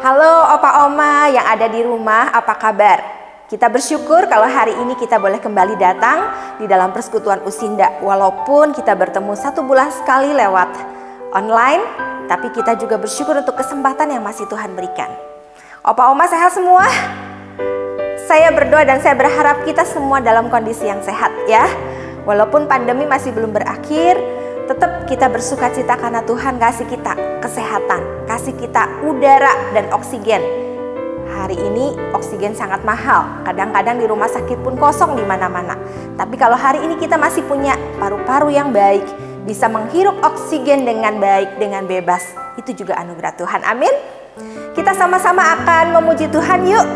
Halo Opa Oma yang ada di rumah, apa kabar? Kita bersyukur kalau hari ini kita boleh kembali datang di dalam persekutuan Usinda. Walaupun kita bertemu 1 bulan sekali lewat online, tapi kita juga bersyukur untuk kesempatan yang masih Tuhan berikan. Opa Oma sehat semua? Saya berdoa dan saya berharap kita semua dalam kondisi yang sehat ya. Walaupun pandemi masih belum berakhir, tetap kita bersukacita karena Tuhan kasih kita kesehatan, kasih kita udara dan oksigen. Hari ini oksigen sangat mahal, kadang-kadang di rumah sakit pun kosong di mana-mana. Tapi kalau hari ini kita masih punya paru-paru yang baik, bisa menghirup oksigen dengan baik, dengan bebas, itu juga anugerah Tuhan. Amin. Kita sama-sama akan memuji Tuhan yuk.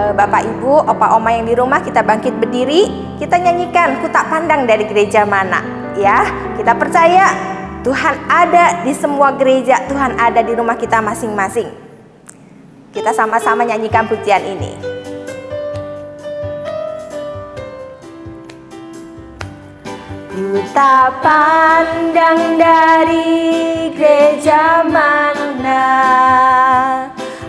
Bapak Ibu, Opa Oma yang di rumah, kita bangkit berdiri, kita nyanyikan Ku Tak Pandang dari gereja mana. Ya, kita percaya Tuhan ada di semua gereja, Tuhan ada di rumah kita masing-masing. Kita sama-sama nyanyikan pujian ini. Ku tak pandang dari gereja mana,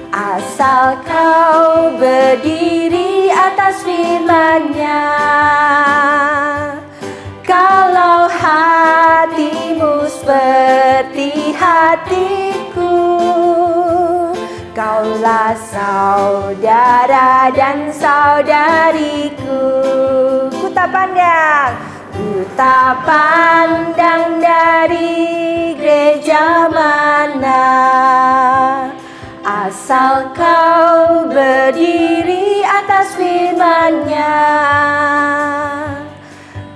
asal kau berdiri atas firman-Nya. Kalau hatimu seperti hatiku, kaulah saudara dan saudariku. Ku tak pandang dari gereja mana, asal kau berdiri atas firman-Nya.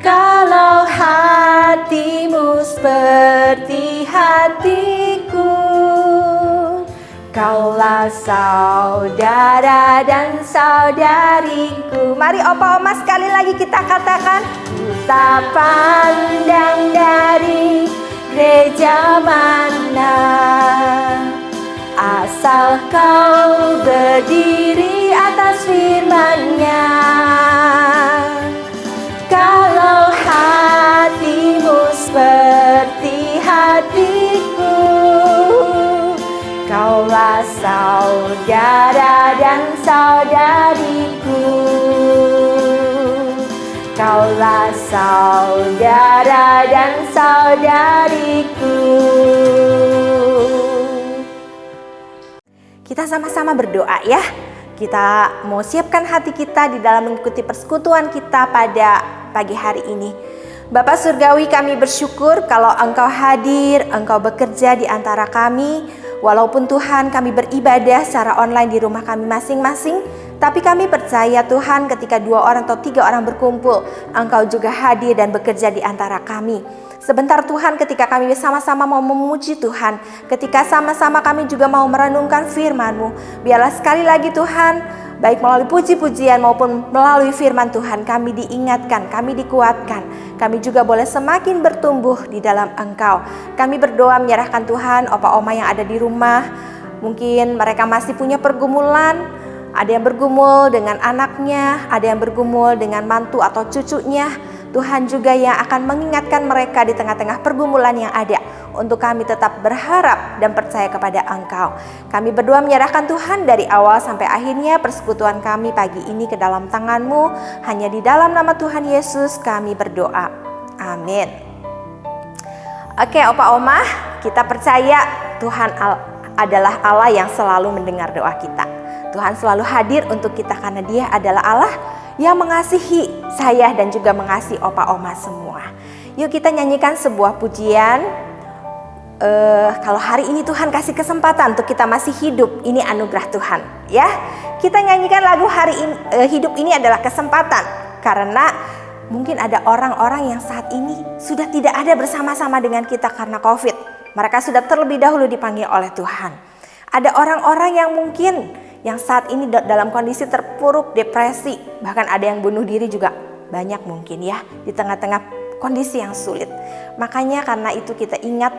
Kalau hatimu seperti hatiku, kaulah saudara dan saudariku. Mari Opa Oma sekali lagi kita katakan, ku tak pandang dari gereja mana, asal kau berdiri atas firman-Nya. Kalau hatimu seperti hatiku, kaulah saudara dan saudariku. Kaulah saudara dan saudariku. Kita sama-sama berdoa ya. Kita mau siapkan hati kita di dalam mengikuti persekutuan kita pada pagi hari ini. Bapa Surgawi, kami bersyukur kalau Engkau hadir, Engkau bekerja di antara kami. Walaupun Tuhan kami beribadah secara online di rumah kami masing-masing, tapi kami percaya Tuhan ketika 2 orang atau 3 orang berkumpul, Engkau juga hadir dan bekerja di antara kami. Sebentar Tuhan, ketika kami sama-sama mau memuji Tuhan, ketika sama-sama kami juga mau merenungkan firman-Mu, biarlah sekali lagi Tuhan, baik melalui puji-pujian maupun melalui firman Tuhan, kami diingatkan, kami dikuatkan, kami juga boleh semakin bertumbuh di dalam Engkau. Kami berdoa menyerahkan Tuhan, Opa Oma yang ada di rumah, mungkin mereka masih punya pergumulan, ada yang bergumul dengan anaknya, ada yang bergumul dengan mantu atau cucunya. Tuhan juga yang akan mengingatkan mereka di tengah-tengah pergumulan yang ada, untuk kami tetap berharap dan percaya kepada Engkau. Kami berdoa menyerahkan Tuhan dari awal sampai akhirnya persekutuan kami pagi ini ke dalam tangan-Mu. Hanya di dalam nama Tuhan Yesus kami berdoa. Amin. Oke Opa Oma, kita percaya Tuhan adalah Allah yang selalu mendengar doa kita. Tuhan selalu hadir untuk kita karena Dia adalah Allah yang mengasihi saya dan juga mengasihi Opa Oma semua. Yuk kita nyanyikan sebuah pujian. Kalau hari ini Tuhan kasih kesempatan untuk kita masih hidup, ini anugerah Tuhan ya. Kita nyanyikan lagu hari ini, hidup ini adalah kesempatan. Karena mungkin ada orang-orang yang saat ini sudah tidak ada bersama-sama dengan kita karena COVID. Mereka sudah terlebih dahulu dipanggil oleh Tuhan. Ada orang-orang yang mungkin yang saat ini dalam kondisi terpuruk, depresi, bahkan ada yang bunuh diri juga banyak mungkin ya, di tengah-tengah kondisi yang sulit. Makanya karena itu kita ingat,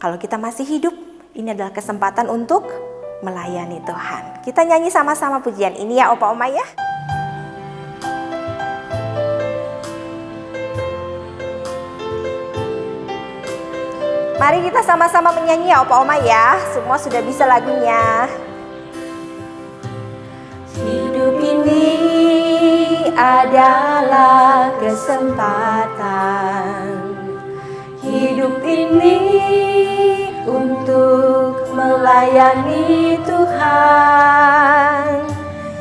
kalau kita masih hidup, ini adalah kesempatan untuk melayani Tuhan. Kita nyanyi sama-sama pujian ini ya Opa Oma ya. Mari kita sama-sama menyanyi ya Opa Oma ya. Semua sudah bisa lagunya. adalah kesempatan. Hidup ini untuk melayani Tuhan.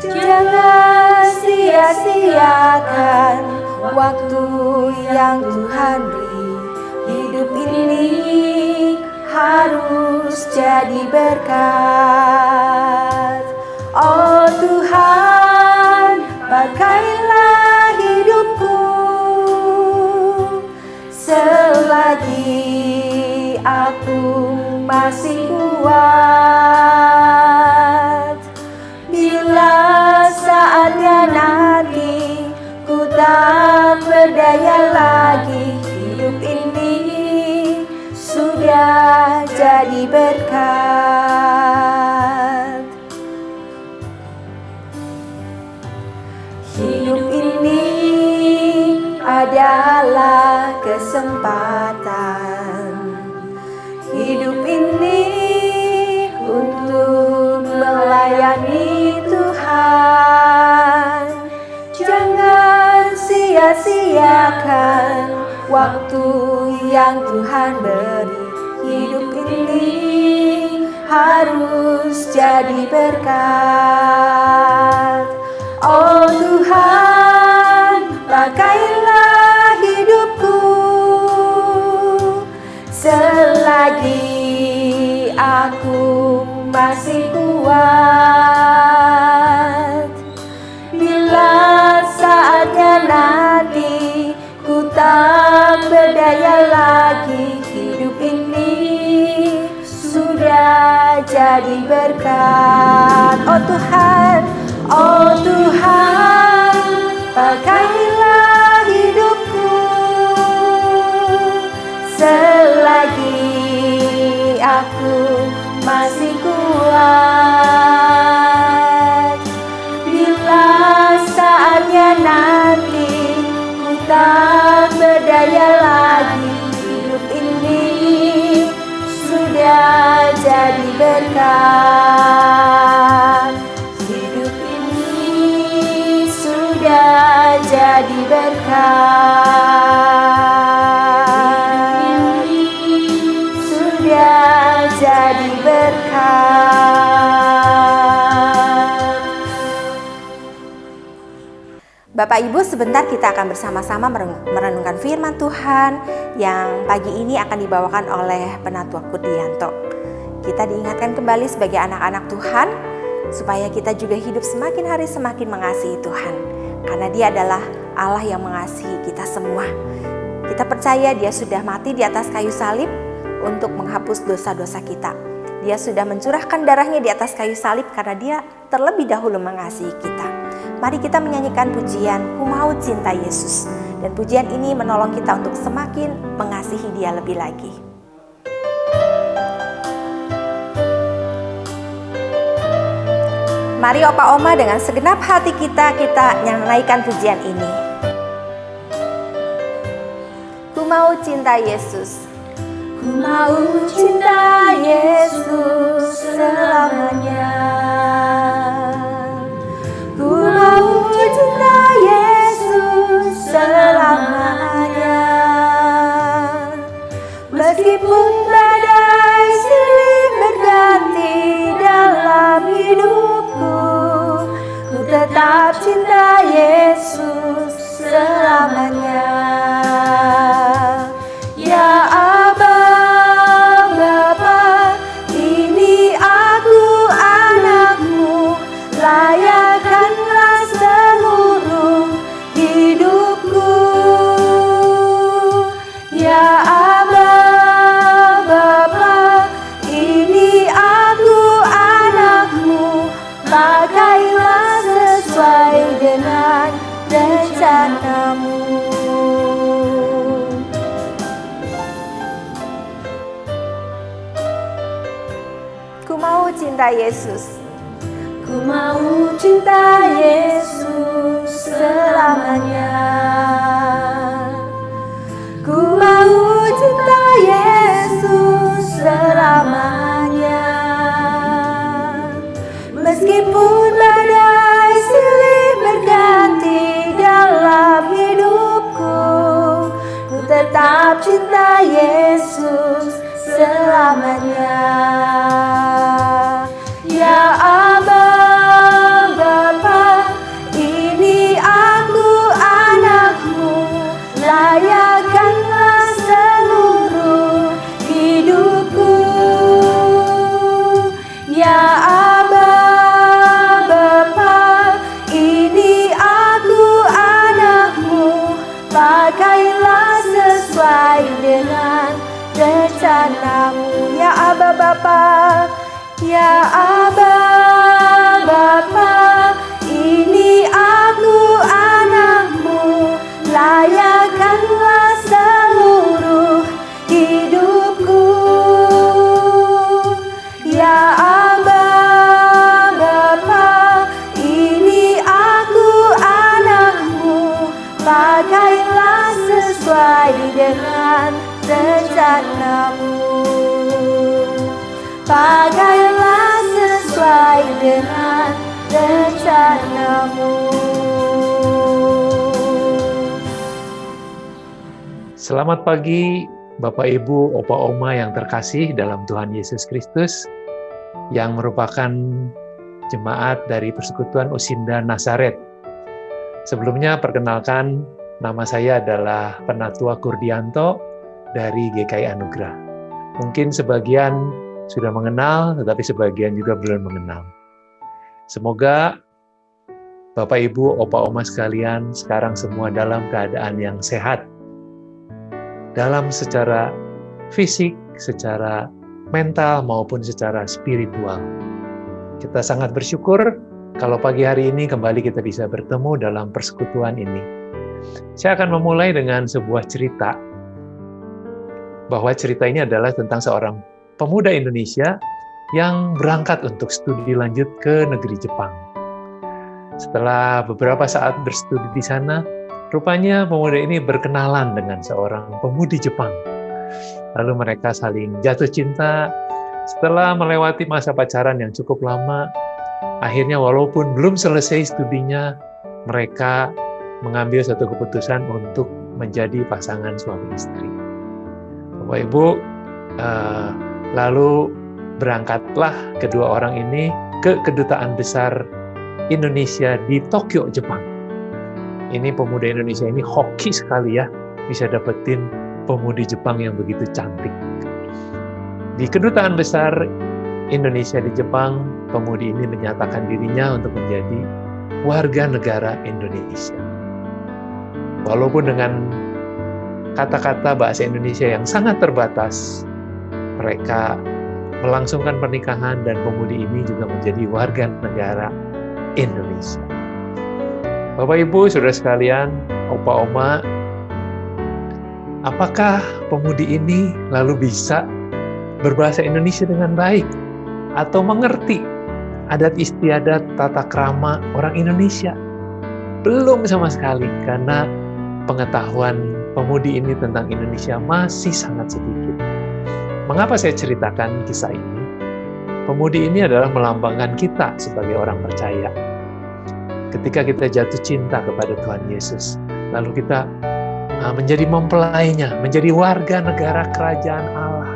Jangan sia-siakan waktu yang Tuhan beri. Hidup ini harus jadi berkat. Oh Tuhan, pakailah hidupku selagi aku masih kuat. Bila saatnya nanti ku tak berdaya lagi, hidup ini sudah jadi berkat. Hidup ini adalah kesempatan. Hidup ini untuk melayani Tuhan. Jangan sia-siakan waktu yang Tuhan beri. Hidup ini harus jadi berkat. Oh Tuhan, pakailah hidupku selagi aku masih kuat. Bila saatnya nanti ku tak berdaya lagi, hidup ini sudah jadi berkat. Oh Tuhan, oh Tuhan, pakailah hidupku selagi aku masih kuat. Bila saatnya nanti ku tak berdaya lagi, hidup ini sudah jadi berkat. Hidup ini sudah jadi berkat. Sudah jadi berkat. Bapak Ibu, sebentar kita akan bersama-sama merenungkan firman Tuhan yang pagi ini akan dibawakan oleh Penatua Kurdianto. Kita diingatkan kembali sebagai anak-anak Tuhan supaya kita juga hidup semakin hari semakin mengasihi Tuhan, karena Dia adalah Allah yang mengasihi kita semua. Kita percaya Dia sudah mati di atas kayu salib untuk menghapus dosa-dosa kita. Dia sudah mencurahkan darahnya di atas kayu salib karena Dia terlebih dahulu mengasihi kita. Mari kita menyanyikan pujian Ku Mau Cinta Yesus. Dan pujian ini menolong kita untuk semakin mengasihi Dia lebih lagi. Mari Opa Oma dengan segenap hati kita menaikkan pujian ini. Ku mau cinta Yesus. Ku mau cinta Yesus selamanya. Ku mau cinta Yesus selamanya. Meskipun badai silih berganti dalam hidupku, ku tetap cinta Yesus selamanya. Ya Aba, Bapa, ini aku anakmu, layakkanlah seluruh hidupku. Ya Aba, Bapa, ini aku anakmu, pakailah sesuai dengan rencanamu. Ku mau cinta Yesus. Ku mau cinta Yesus selamanya. Ku mau cinta Yesus selamanya. Meskipun badai silih berganti sebab cinta Yesus selamanya. Ya Aba Bapa, ini aku anakmu, layakkanlah seluruh hidupku. Ya Aba Bapa, ini aku anakmu, pakailah sesuai dengan rencanamu. Ya Aba Bapa, ya Aba Bapa, ini aku anakmu, layakkanlah seluruh hidupku. Ya Aba Bapa, ini aku anakmu, pakailah sesuai dengan rencanamu. Pakailah sesuai dengan rencanamu. Selamat pagi Bapak Ibu, Opa Oma yang terkasih dalam Tuhan Yesus Kristus, yang merupakan jemaat dari Persekutuan Usinda Nazaret. Sebelumnya perkenalkan, nama saya adalah Penatua Kurdianto dari GKI Anugerah. Mungkin sebagian sudah mengenal, tetapi sebagian juga belum mengenal. Semoga Bapak Ibu, Opa Oma sekalian sekarang semua dalam keadaan yang sehat. Dalam secara fisik, secara mental, maupun secara spiritual. Kita sangat bersyukur kalau pagi hari ini kembali kita bisa bertemu dalam persekutuan ini. Saya akan memulai dengan sebuah cerita, bahwa cerita ini adalah tentang seorang pemuda Indonesia yang berangkat untuk studi lanjut ke negeri Jepang. Setelah beberapa saat berstudi di sana, rupanya pemuda ini berkenalan dengan seorang pemudi Jepang. Lalu mereka saling jatuh cinta. Setelah melewati masa pacaran yang cukup lama, akhirnya walaupun belum selesai studinya, mereka mengambil satu keputusan untuk menjadi pasangan suami istri. Bapak Ibu, lalu berangkatlah kedua orang ini ke Kedutaan Besar Indonesia di Tokyo, Jepang. Ini pemuda Indonesia ini hoki sekali ya, bisa dapetin pemudi Jepang yang begitu cantik. Di Kedutaan Besar Indonesia di Jepang, pemudi ini menyatakan dirinya untuk menjadi warga negara Indonesia. Walaupun dengan kata-kata bahasa Indonesia yang sangat terbatas, mereka melangsungkan pernikahan dan pemudi ini juga menjadi warga negara Indonesia. Bapak Ibu, saudara sekalian, Opa Oma, apakah pemudi ini lalu bisa berbahasa Indonesia dengan baik atau mengerti adat istiadat tata krama orang Indonesia? Belum sama sekali, karena pengetahuan pemudi ini tentang Indonesia masih sangat sedikit. Mengapa saya ceritakan kisah ini? Pemudi ini adalah melambangkan kita sebagai orang percaya. Ketika kita jatuh cinta kepada Tuhan Yesus, lalu kita menjadi mempelainya, menjadi warga negara kerajaan Allah.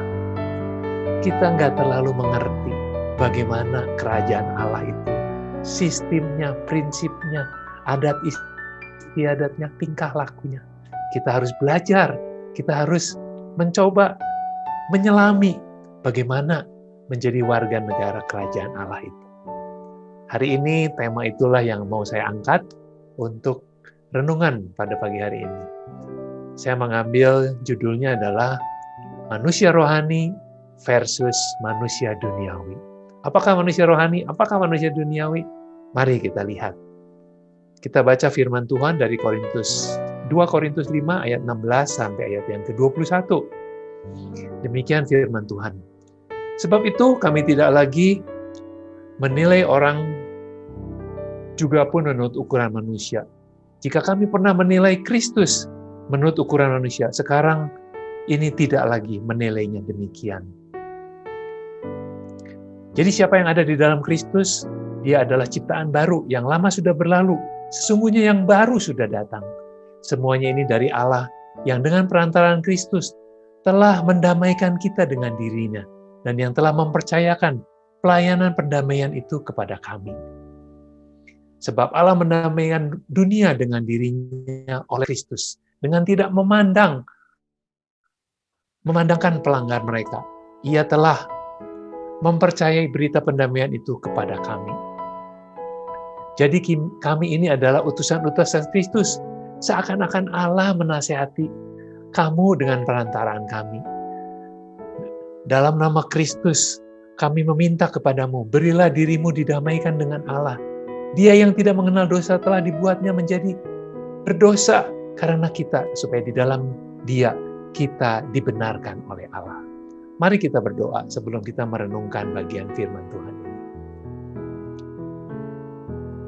Kita nggak terlalu mengerti bagaimana kerajaan Allah itu, sistemnya, prinsipnya, adat istiadatnya, tingkah lakunya. Kita harus belajar, kita harus mencoba menyelami bagaimana menjadi warga negara kerajaan Allah itu. Hari ini tema itulah yang mau saya angkat untuk renungan pada pagi hari ini. Saya mengambil judulnya adalah manusia rohani versus manusia duniawi. Apakah manusia rohani? Apakah manusia duniawi? Mari kita lihat. Kita baca firman Tuhan dari 2 Korintus 5 ayat 16 sampai ayat yang ke-21. Demikian firman Tuhan. Sebab itu kami tidak lagi menilai orang juga pun menurut ukuran manusia. Jika kami pernah menilai Kristus menurut ukuran manusia, sekarang ini tidak lagi menilainya demikian. Jadi siapa yang ada di dalam Kristus, dia adalah ciptaan baru, yang lama sudah berlalu, sesungguhnya yang baru sudah datang. Semuanya ini dari Allah yang dengan perantaraan Kristus telah mendamaikan kita dengan dirinya, dan yang telah mempercayakan pelayanan pendamaian itu kepada kami. Sebab Allah mendamaikan dunia dengan dirinya oleh Kristus, dengan tidak memandangkan pelanggar mereka. Ia telah mempercayai berita pendamaian itu kepada kami. Jadi kami ini adalah utusan-utusan Kristus, seakan-akan Allah menasihati kamu dengan perantaraan kami. Dalam nama Kristus, kami meminta kepadamu, berilah dirimu didamaikan dengan Allah. Dia yang tidak mengenal dosa telah dibuatnya menjadi berdosa karena kita, supaya di dalam Dia kita dibenarkan oleh Allah. Mari kita berdoa sebelum kita merenungkan bagian firman Tuhan ini.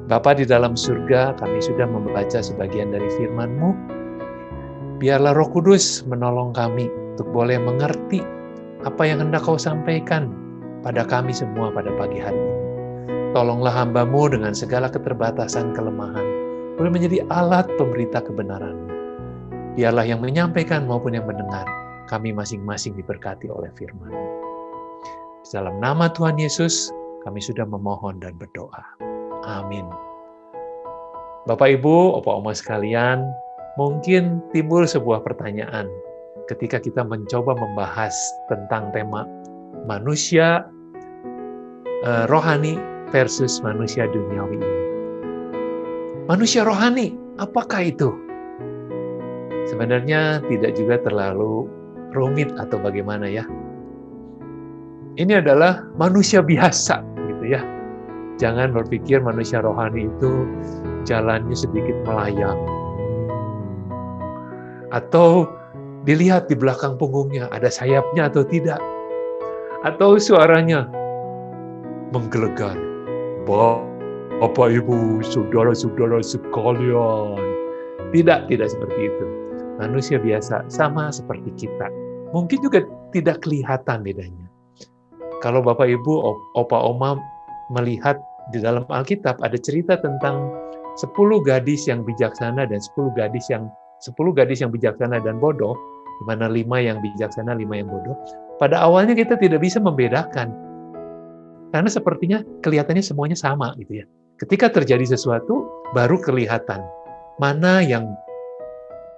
Bapa di dalam surga, kami sudah membaca sebagian dari firman-Mu. Biarlah Roh Kudus menolong kami untuk boleh mengerti apa yang hendak Kau sampaikan pada kami semua pada pagi hari ini. Tolonglah hamba-Mu dengan segala keterbatasan kelemahan, boleh menjadi alat pemberita kebenaran-Mu. Biarlah yang menyampaikan maupun yang mendengar, kami masing-masing diberkati oleh firman-Mu. Dalam nama Tuhan Yesus, kami sudah memohon dan berdoa. Amin. Bapak, Ibu, Opa, Oma sekalian, mungkin timbul sebuah pertanyaan ketika kita mencoba membahas tentang tema manusia rohani versus manusia duniawi ini. Manusia rohani, apakah itu? Sebenarnya tidak juga terlalu rumit atau bagaimana ya. Ini adalah manusia biasa gitu ya. Jangan berpikir manusia rohani itu jalannya sedikit melayang. Atau dilihat di belakang punggungnya ada sayapnya atau tidak. Atau suaranya menggelegar. Bapak, Ibu, saudara-saudara sekalian. Tidak seperti itu. Manusia biasa sama seperti kita. Mungkin juga tidak kelihatan bedanya. Kalau Bapak, Ibu, Opa, Oma melihat di dalam Alkitab ada cerita tentang 10 gadis yang bijaksana dan 10 gadis yang bijaksana dan bodoh, di mana 5 yang bijaksana, 5 yang bodoh. Pada awalnya kita tidak bisa membedakan. Karena sepertinya kelihatannya semuanya sama gitu ya. Ketika terjadi sesuatu, baru kelihatan mana yang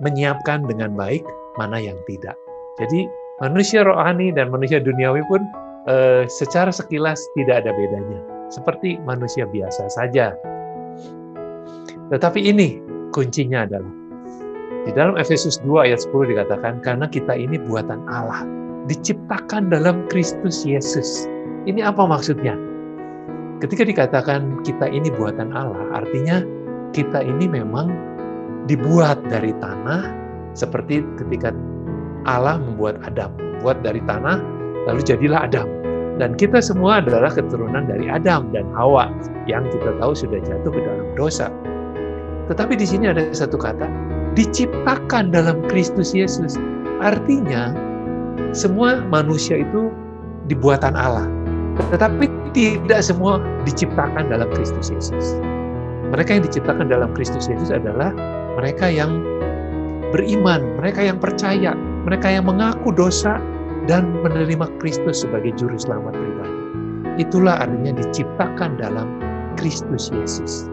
menyiapkan dengan baik, mana yang tidak. Jadi manusia rohani dan manusia duniawi pun secara sekilas tidak ada bedanya. Seperti manusia biasa saja. Tetapi ini kuncinya adalah, di dalam Efesus 2 ayat 10 dikatakan, karena kita ini buatan Allah, diciptakan dalam Kristus Yesus. Ini apa maksudnya? Ketika dikatakan kita ini buatan Allah, artinya kita ini memang dibuat dari tanah, seperti ketika Allah membuat Adam. Buat dari tanah, lalu jadilah Adam. Dan kita semua adalah keturunan dari Adam dan Hawa, yang kita tahu sudah jatuh ke dalam dosa. Tetapi di sini ada satu kata, diciptakan dalam Kristus Yesus. Artinya, semua manusia itu dibuatan Allah. Tetapi tidak semua diciptakan dalam Kristus Yesus. Mereka yang diciptakan dalam Kristus Yesus adalah mereka yang beriman, mereka yang percaya, mereka yang mengaku dosa dan menerima Kristus sebagai juru selamat pribadi. Itulah artinya diciptakan dalam Kristus Yesus.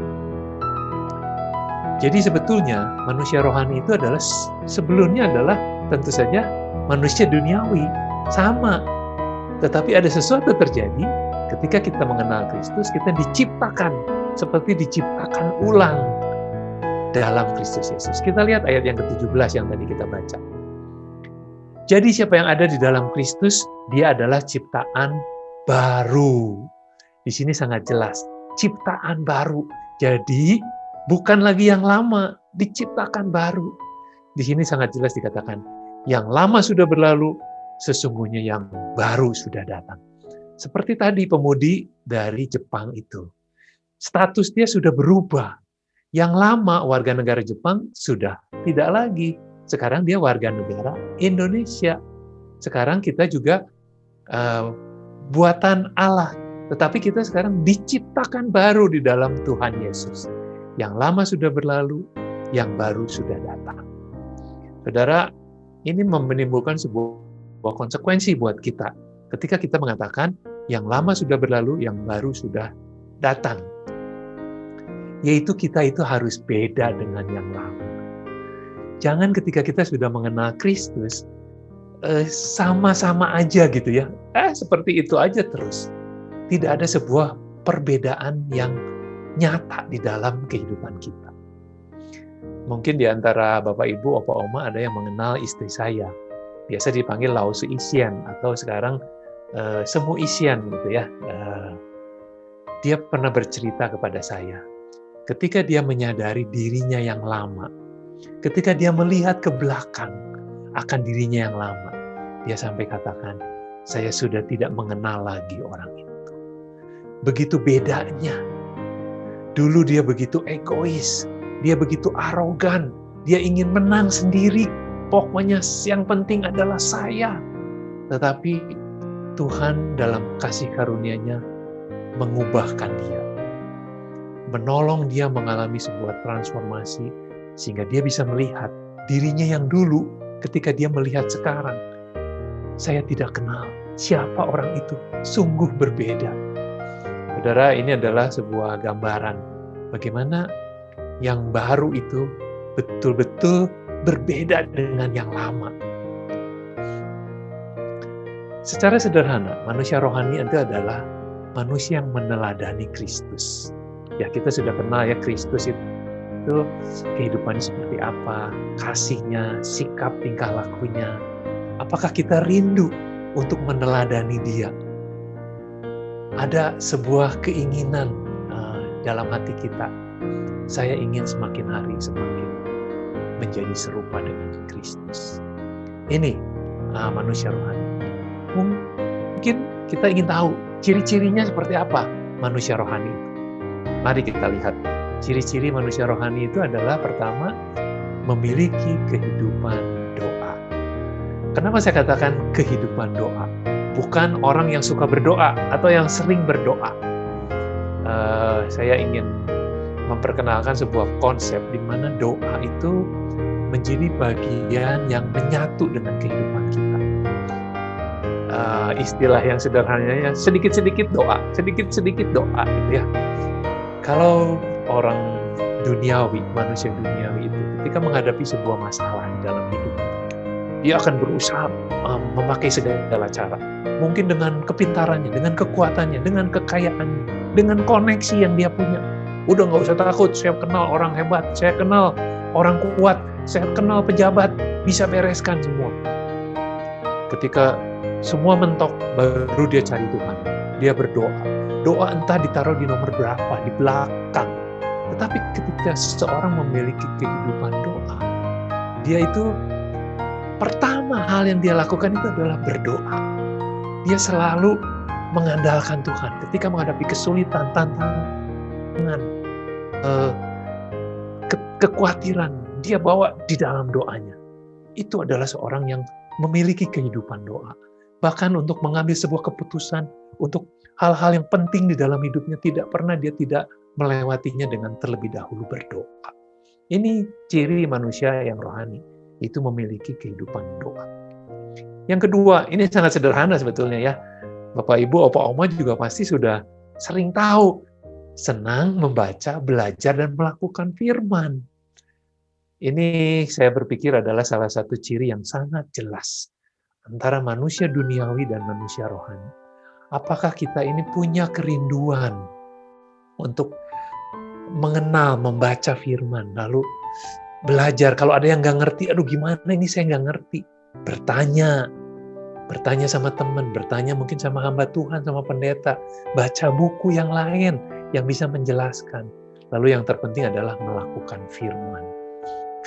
Jadi sebetulnya manusia rohani itu adalah sebelumnya adalah tentu saja manusia duniawi, sama. Tetapi ada sesuatu terjadi ketika kita mengenal Kristus, kita diciptakan seperti diciptakan ulang dalam Kristus Yesus. Kita lihat ayat yang ke-17 yang tadi kita baca. Jadi siapa yang ada di dalam Kristus, dia adalah ciptaan baru. Di sini sangat jelas, ciptaan baru. Jadi bukan lagi yang lama, diciptakan baru. Di sini sangat jelas dikatakan, yang lama sudah berlalu, sesungguhnya yang baru sudah datang. Seperti tadi pemudi dari Jepang itu. Status dia sudah berubah. Yang lama warga negara Jepang sudah tidak lagi. Sekarang dia warga negara Indonesia. Sekarang kita juga buatan Allah. Tetapi kita sekarang diciptakan baru di dalam Tuhan Yesus. Yang lama sudah berlalu, yang baru sudah datang. Saudara, ini menimbulkan sebuah konsekuensi buat kita. Ketika kita mengatakan, yang lama sudah berlalu, yang baru sudah datang. Yaitu kita itu harus beda dengan yang lama. Jangan ketika kita sudah mengenal Kristus, sama-sama aja gitu ya. Seperti itu aja terus. Tidak ada sebuah perbedaan yang nyata di dalam kehidupan kita. Mungkin di antara Bapak Ibu, Opa Oma ada yang mengenal istri saya. Biasa dipanggil Lau Su Isian atau sekarang Semu Isian gitu ya. Dia pernah bercerita kepada saya. Ketika dia menyadari dirinya yang lama, ketika dia melihat ke belakang akan dirinya yang lama, dia sampai katakan, saya sudah tidak mengenal lagi orang itu. Begitu bedanya. Dulu dia begitu egois, dia begitu arogan, dia ingin menang sendiri. Pokoknya yang penting adalah saya. Tetapi Tuhan dalam kasih karunia-Nya mengubahkan dia. Menolong dia mengalami sebuah transformasi sehingga dia bisa melihat dirinya yang dulu ketika dia melihat sekarang. Saya tidak kenal siapa orang itu, sungguh berbeda. Saudara, ini adalah sebuah gambaran bagaimana yang baru itu betul-betul berbeda dengan yang lama. Secara sederhana, manusia rohani itu adalah manusia yang meneladani Kristus. Ya, kita sudah kenal ya Kristus itu kehidupannya seperti apa, kasihnya, sikap tingkah lakunya. Apakah kita rindu untuk meneladani Dia? Ada sebuah keinginan dalam hati kita. Saya ingin semakin hari semakin menjadi serupa dengan Kristus. Ini manusia rohani. Mungkin kita ingin tahu ciri-cirinya seperti apa manusia rohani itu. Mari kita lihat. Ciri-ciri manusia rohani itu adalah pertama, memiliki kehidupan doa. Kenapa saya katakan kehidupan doa? Bukan orang yang suka berdoa atau yang sering berdoa. Saya ingin memperkenalkan sebuah konsep di mana doa itu menjadi bagian yang menyatu dengan kehidupan kita. Istilah yang sederhananya sedikit-sedikit doa gitu ya. Kalau orang duniawi, manusia duniawi itu ketika menghadapi sebuah masalah di dalam hidup, dia akan berusaha memakai segala cara. Mungkin dengan kepintarannya, dengan kekuatannya, dengan kekayaannya, dengan koneksi yang dia punya. Udah nggak usah takut, saya kenal orang hebat, saya kenal orang kuat, saya kenal pejabat, bisa bereskan semua. Ketika semua mentok, baru dia cari Tuhan. Dia berdoa. Doa entah ditaruh di nomor berapa, di belakang. Tetapi ketika seseorang memiliki kehidupan doa, dia itu pertama hal yang dia lakukan itu adalah berdoa. Dia selalu mengandalkan Tuhan. Ketika menghadapi kesulitan, tantangan, kekhawatiran, dia bawa di dalam doanya. Itu adalah seorang yang memiliki kehidupan doa. Bahkan untuk mengambil sebuah keputusan, untuk hal-hal yang penting di dalam hidupnya, tidak pernah dia tidak melewatinya dengan terlebih dahulu berdoa. Ini ciri manusia yang rohani, itu memiliki kehidupan doa. Yang kedua, ini sangat sederhana sebetulnya ya. Bapak, Ibu, Opa, Oma juga pasti sudah sering tahu. Senang membaca, belajar, dan melakukan firman. Ini saya berpikir adalah salah satu ciri yang sangat jelas antara manusia duniawi dan manusia rohani. Apakah kita ini punya kerinduan untuk mengenal, membaca firman, lalu belajar. Kalau ada yang nggak ngerti, aduh gimana ini saya nggak ngerti. Bertanya sama teman, bertanya mungkin sama hamba Tuhan, sama pendeta. Baca buku yang lain yang bisa menjelaskan. Lalu yang terpenting adalah melakukan firman.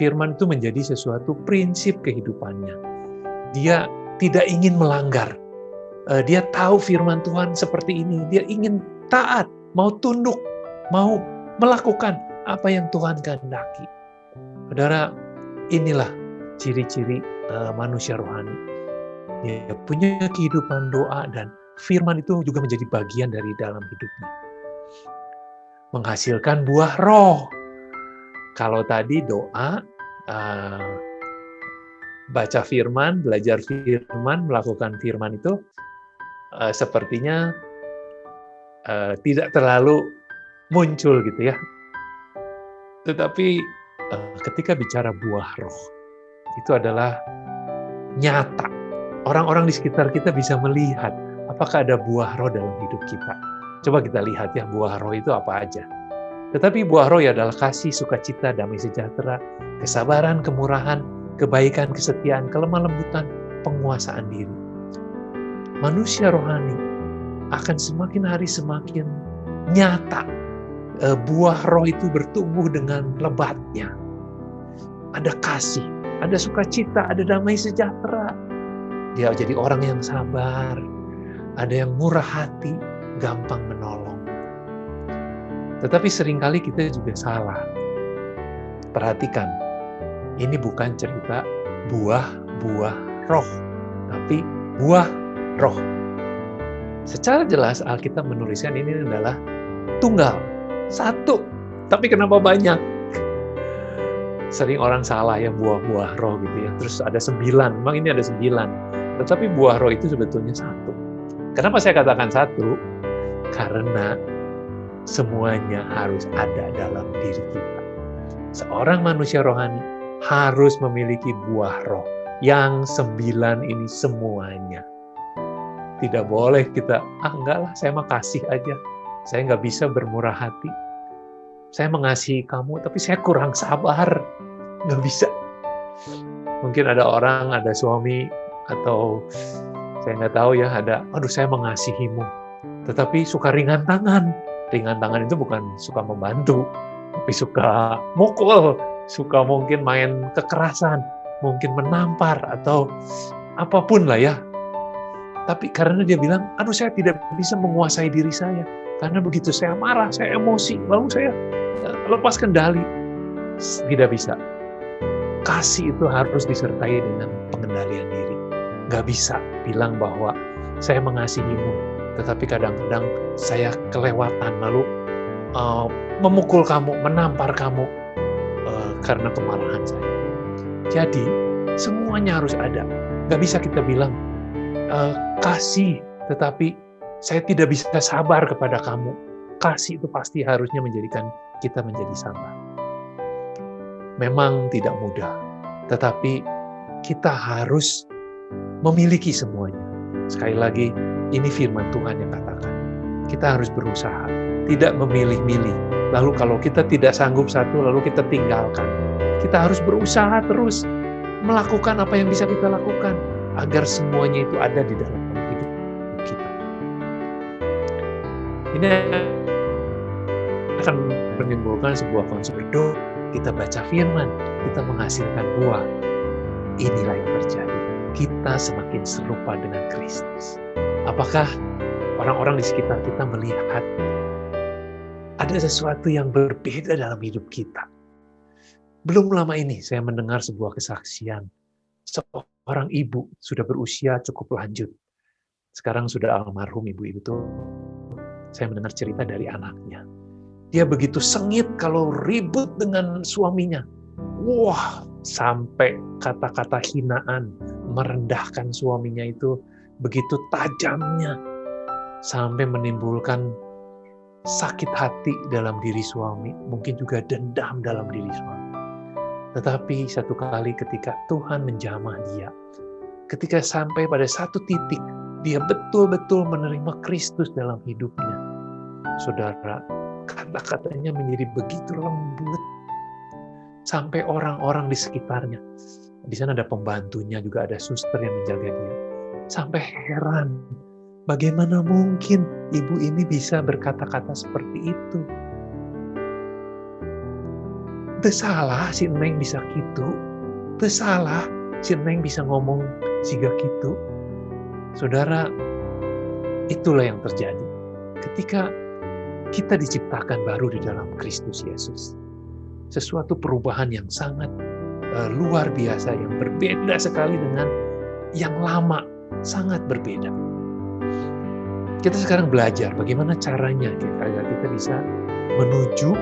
Firman itu menjadi sesuatu prinsip kehidupannya. Dia tidak ingin melanggar. Dia tahu firman Tuhan seperti ini. Dia ingin taat, mau tunduk, mau melakukan apa yang Tuhan kehendaki. Saudara, inilah ciri-ciri manusia rohani. Dia punya kehidupan doa dan firman itu juga menjadi bagian dari dalam hidupnya. Menghasilkan buah roh. Kalau tadi doa, baca firman, belajar firman, melakukan firman itu sepertinya tidak terlalu muncul gitu ya. Tetapi ketika bicara buah roh, itu adalah nyata. Orang-orang di sekitar kita bisa melihat apakah ada buah roh dalam hidup kita. Coba kita lihat ya, buah roh itu apa aja. Tetapi buah roh adalah kasih, sukacita, damai sejahtera, kesabaran, kemurahan, kebaikan, kesetiaan, kelemah lembutan, penguasaan diri. Manusia rohani akan semakin hari semakin nyata. Buah roh itu bertumbuh dengan lebatnya. Ada kasih, ada sukacita, ada damai sejahtera. Dia jadi orang yang sabar, ada yang murah hati, gampang menolong. Tetapi seringkali kita juga salah. Perhatikan, ini bukan cerita buah-buah roh, tapi buah roh. Secara jelas Alkitab menuliskan ini adalah tunggal, satu. Tapi kenapa banyak? Sering orang salah ya, buah-buah roh gitu ya. Terus ada 9, memang ini ada 9. Tetapi buah roh itu sebetulnya satu. Kenapa saya katakan satu? Karena semuanya harus ada dalam diri kita. Seorang manusia rohani harus memiliki buah roh. Yang 9 ini semuanya. Tidak boleh kita, enggak lah, saya mah kasih aja. Saya nggak bisa bermurah hati. Saya mengasihi kamu, tapi saya kurang sabar. Nggak bisa. Mungkin ada orang, ada suami, atau saya nggak tahu ya, aduh saya mengasihimu. Tetapi suka ringan tangan. Ringan tangan itu bukan suka membantu, tapi suka mukul, suka mungkin main kekerasan, mungkin menampar, atau apapun lah ya. Tapi karena dia bilang, aduh saya tidak bisa menguasai diri saya. Karena begitu saya marah, saya emosi, lalu saya lepas kendali. Tidak bisa. Kasih itu harus disertai dengan pengendalian diri. Nggak bisa bilang bahwa saya mengasihimu, tetapi kadang-kadang saya kelewatan, lalu memukul kamu, menampar kamu karena kemarahan saya. Jadi, semuanya harus ada. Nggak bisa kita bilang, kasih, tetapi saya tidak bisa sabar kepada kamu. Kasih itu pasti harusnya menjadikan kita menjadi sabar. Memang tidak mudah, tetapi kita harus memiliki semuanya. Sekali lagi, ini firman Tuhan yang katakan. Kita harus berusaha, tidak memilih-milih. Lalu kalau kita tidak sanggup satu, lalu kita tinggalkan. Kita harus berusaha terus melakukan apa yang bisa kita lakukan, agar semuanya itu ada di dalam hidup kita. Ini akan menimbulkan sebuah konsep hidup. Kita baca firman, kita menghasilkan buah. Inilah yang terjadi. Kita semakin serupa dengan Kristus. Apakah orang-orang di sekitar kita melihat ada sesuatu yang berbeda dalam hidup kita? Belum lama ini saya mendengar sebuah kesaksian. Seorang ibu sudah berusia cukup lanjut. Sekarang sudah almarhum ibu itu. Saya mendengar cerita dari anaknya. Dia begitu sengit kalau ribut dengan suaminya. Wah, sampai kata-kata hinaan, merendahkan suaminya itu begitu tajamnya, sampai menimbulkan sakit hati dalam diri suami, mungkin juga dendam dalam diri suami. Tetapi satu kali ketika Tuhan menjamah dia, ketika sampai pada satu titik, dia betul-betul menerima Kristus dalam hidupnya. Saudara, kata-katanya menjadi begitu lembut, sampai orang-orang di sekitarnya, di sana ada pembantunya, juga ada suster yang menjaga dia, sampai heran, bagaimana mungkin ibu ini bisa berkata-kata seperti itu. Tersalah si Neng bisa gitu, tersalah si Neng bisa ngomong siga gitu. Saudara, itulah yang terjadi ketika kita diciptakan baru di dalam Kristus Yesus. Sesuatu perubahan yang sangat luar biasa, yang berbeda sekali dengan yang lama, sangat berbeda. Kita sekarang belajar bagaimana caranya agar kita bisa menuju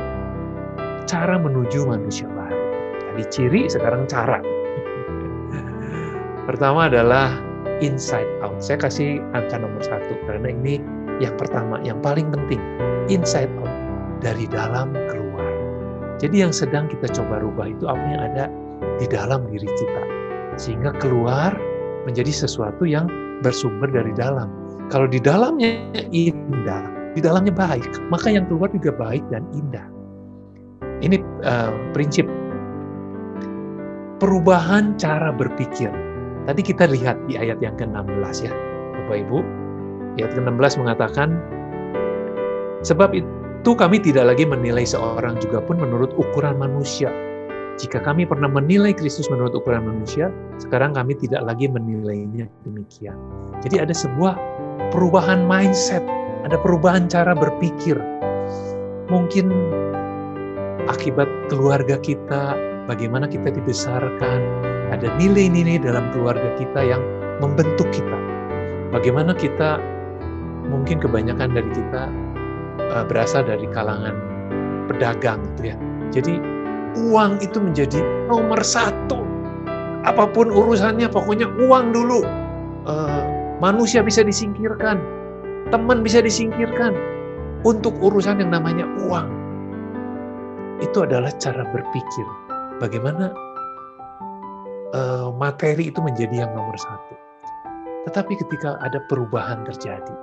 manusia baru. Tadi ciri, sekarang cara. Pertama adalah inside out. Saya kasih angka nomor 1 karena ini yang pertama, yang paling penting. Inside out, dari dalam keluar. Jadi yang sedang kita coba rubah itu apa yang ada di dalam diri kita. Sehingga keluar menjadi sesuatu yang bersumber dari dalam. Kalau di dalamnya indah, di dalamnya baik, maka yang keluar juga baik dan indah. Ini prinsip perubahan cara berpikir. Tadi kita lihat di ayat yang ke-16 ya, Bapak Ibu. Ayat ke-16 mengatakan, sebab itu kami tidak lagi menilai seorang juga pun menurut ukuran manusia. Jika kami pernah menilai Kristus menurut ukuran manusia, sekarang kami tidak lagi menilainya demikian. Jadi ada sebuah perubahan mindset, ada perubahan cara berpikir. Mungkin akibat keluarga kita, bagaimana kita dibesarkan, ada nilai-nilai dalam keluarga kita yang membentuk kita. Bagaimana kita, mungkin kebanyakan dari kita berasal dari kalangan pedagang gitu ya. Jadi uang itu menjadi nomor 1. Apapun urusannya, pokoknya uang dulu. Manusia bisa disingkirkan, teman bisa disingkirkan untuk urusan yang namanya uang. Itu adalah cara berpikir. Bagaimana materi itu menjadi yang nomor 1. Tetapi ketika ada perubahan terjadi,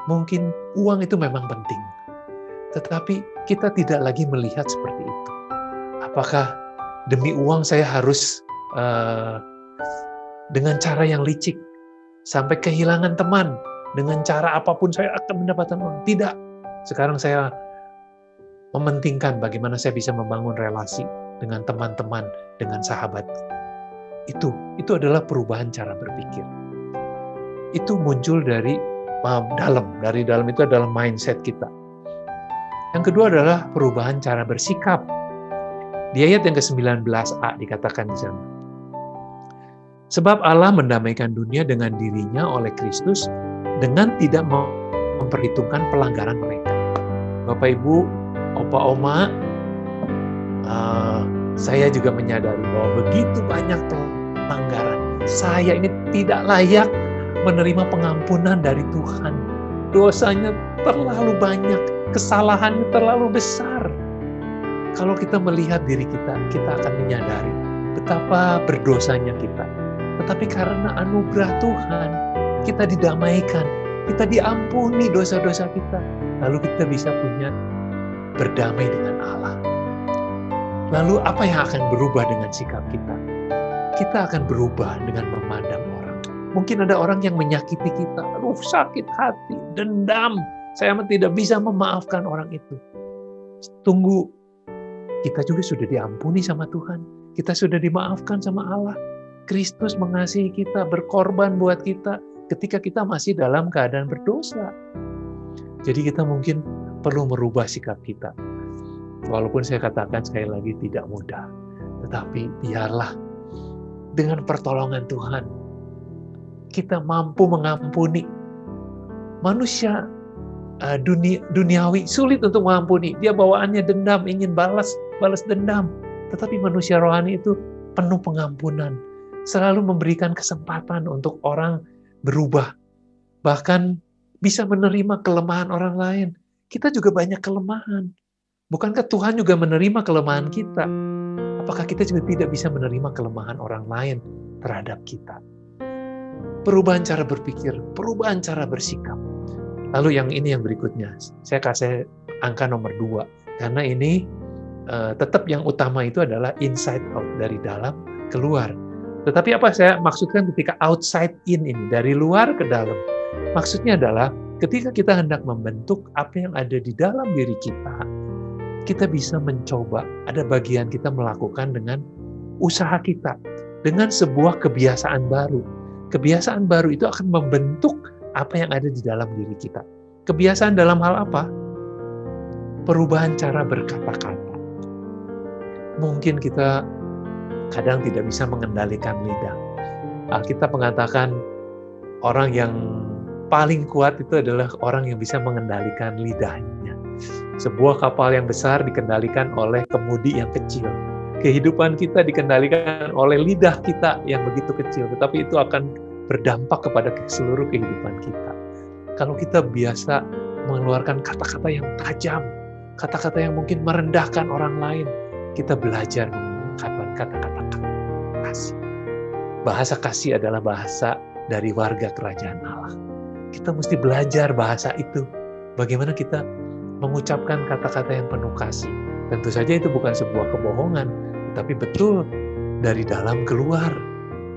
mungkin uang itu memang penting. Tetapi kita tidak lagi melihat seperti itu. Apakah demi uang saya harus dengan cara yang licik, sampai kehilangan teman, dengan cara apapun saya akan mendapatkan uang? Tidak. Sekarang saya mementingkan bagaimana saya bisa membangun relasi dengan teman-teman, dengan sahabat. Itu adalah perubahan cara berpikir. Itu muncul dari dalam. Dari dalam itu adalah mindset kita. Yang kedua adalah perubahan cara bersikap. Di ayat yang ke-19a dikatakan di sana. Sebab Allah mendamaikan dunia dengan dirinya oleh Kristus dengan tidak memperhitungkan pelanggaran mereka. Bapak Ibu, Opa Oma, saya juga menyadari bahwa begitu banyak pelanggaran. Saya ini tidak layak menerima pengampunan dari Tuhan. Dosanya terlalu banyak, kesalahannya terlalu besar. Kalau kita melihat diri kita, kita akan menyadari betapa berdosanya kita. Tetapi karena anugerah Tuhan, kita didamaikan, kita diampuni dosa-dosa kita. Lalu kita bisa berdamai dengan Allah. Lalu apa yang akan berubah dengan sikap kita? Kita akan berubah dengan memandang orang. Mungkin ada orang yang menyakiti kita, aduh sakit hati, dendam, saya tidak bisa memaafkan orang itu. Tunggu, kita juga sudah diampuni sama Tuhan, kita sudah dimaafkan sama Allah. Kristus mengasihi kita, berkorban buat kita ketika kita masih dalam keadaan berdosa. Jadi kita mungkin perlu merubah sikap kita. Walaupun saya katakan sekali lagi tidak mudah, tetapi biarlah dengan pertolongan Tuhan kita mampu mengampuni. Manusia duniawi sulit untuk mengampuni. Dia bawaannya dendam, ingin balas dendam. Tetapi manusia rohani itu penuh pengampunan, selalu memberikan kesempatan untuk orang berubah, bahkan bisa menerima kelemahan orang lain. Kita juga banyak kelemahan. Bukankah Tuhan juga menerima kelemahan kita? Apakah kita juga tidak bisa menerima kelemahan orang lain terhadap kita? Perubahan cara berpikir, perubahan cara bersikap. Lalu yang ini yang berikutnya, saya kasih angka nomor 2. Karena ini tetap yang utama itu adalah inside out, dari dalam keluar. Tetapi apa saya maksudkan ketika outside in ini, dari luar ke dalam. Maksudnya adalah ketika kita hendak membentuk apa yang ada di dalam diri kita bisa mencoba, ada bagian kita melakukan dengan usaha kita, dengan sebuah kebiasaan baru. Kebiasaan baru itu akan membentuk apa yang ada di dalam diri kita. Kebiasaan dalam hal apa? Perubahan cara berkata-kata. Mungkin kita kadang tidak bisa mengendalikan lidah. Alkitab mengatakan orang yang paling kuat itu adalah orang yang bisa mengendalikan lidahnya. Sebuah kapal yang besar dikendalikan oleh kemudi yang kecil. kehidupan kita dikendalikan oleh lidah kita yang begitu kecil, tetapi itu akan berdampak kepada seluruh kehidupan kita. Kalau kita biasa mengeluarkan kata-kata yang tajam, kata-kata yang mungkin merendahkan orang lain, kita belajar menggunakan kata-kata kasih. Bahasa kasih adalah bahasa dari warga kerajaan Allah. Kita mesti belajar bahasa itu. Bagaimana kita mengucapkan kata-kata yang penuh kasih. Tentu saja itu bukan sebuah kebohongan, tapi betul dari dalam keluar.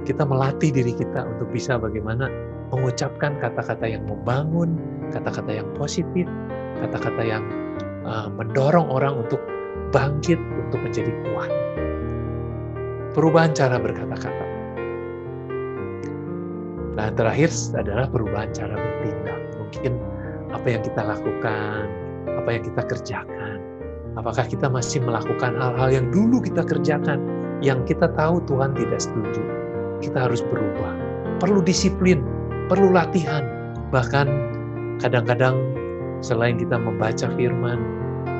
Kita melatih diri kita untuk bisa bagaimana mengucapkan kata-kata yang membangun, kata-kata yang positif, kata-kata yang mendorong orang untuk bangkit, untuk menjadi kuat. Perubahan cara berkata-kata. Nah, terakhir adalah perubahan cara bertindak. Mungkin apa yang kita lakukan, apa yang kita kerjakan. Apakah kita masih melakukan hal-hal yang dulu kita kerjakan, yang kita tahu Tuhan tidak setuju. Kita harus berubah. Perlu disiplin, perlu latihan. Bahkan kadang-kadang selain kita membaca firman,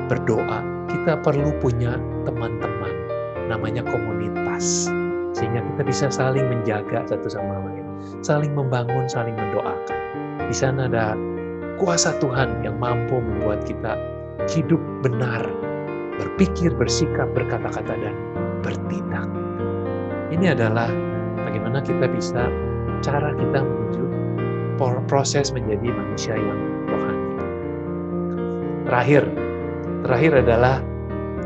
berdoa, kita perlu punya teman-teman. Namanya komunitas. Sehingga kita bisa saling menjaga satu sama lain. Saling membangun, saling mendoakan. Di sana ada kuasa Tuhan yang mampu membuat kita hidup benar, berpikir, bersikap, berkata-kata, dan bertindak. Ini adalah bagaimana kita bisa, cara kita menuju proses menjadi manusia yang rohani. Terakhir adalah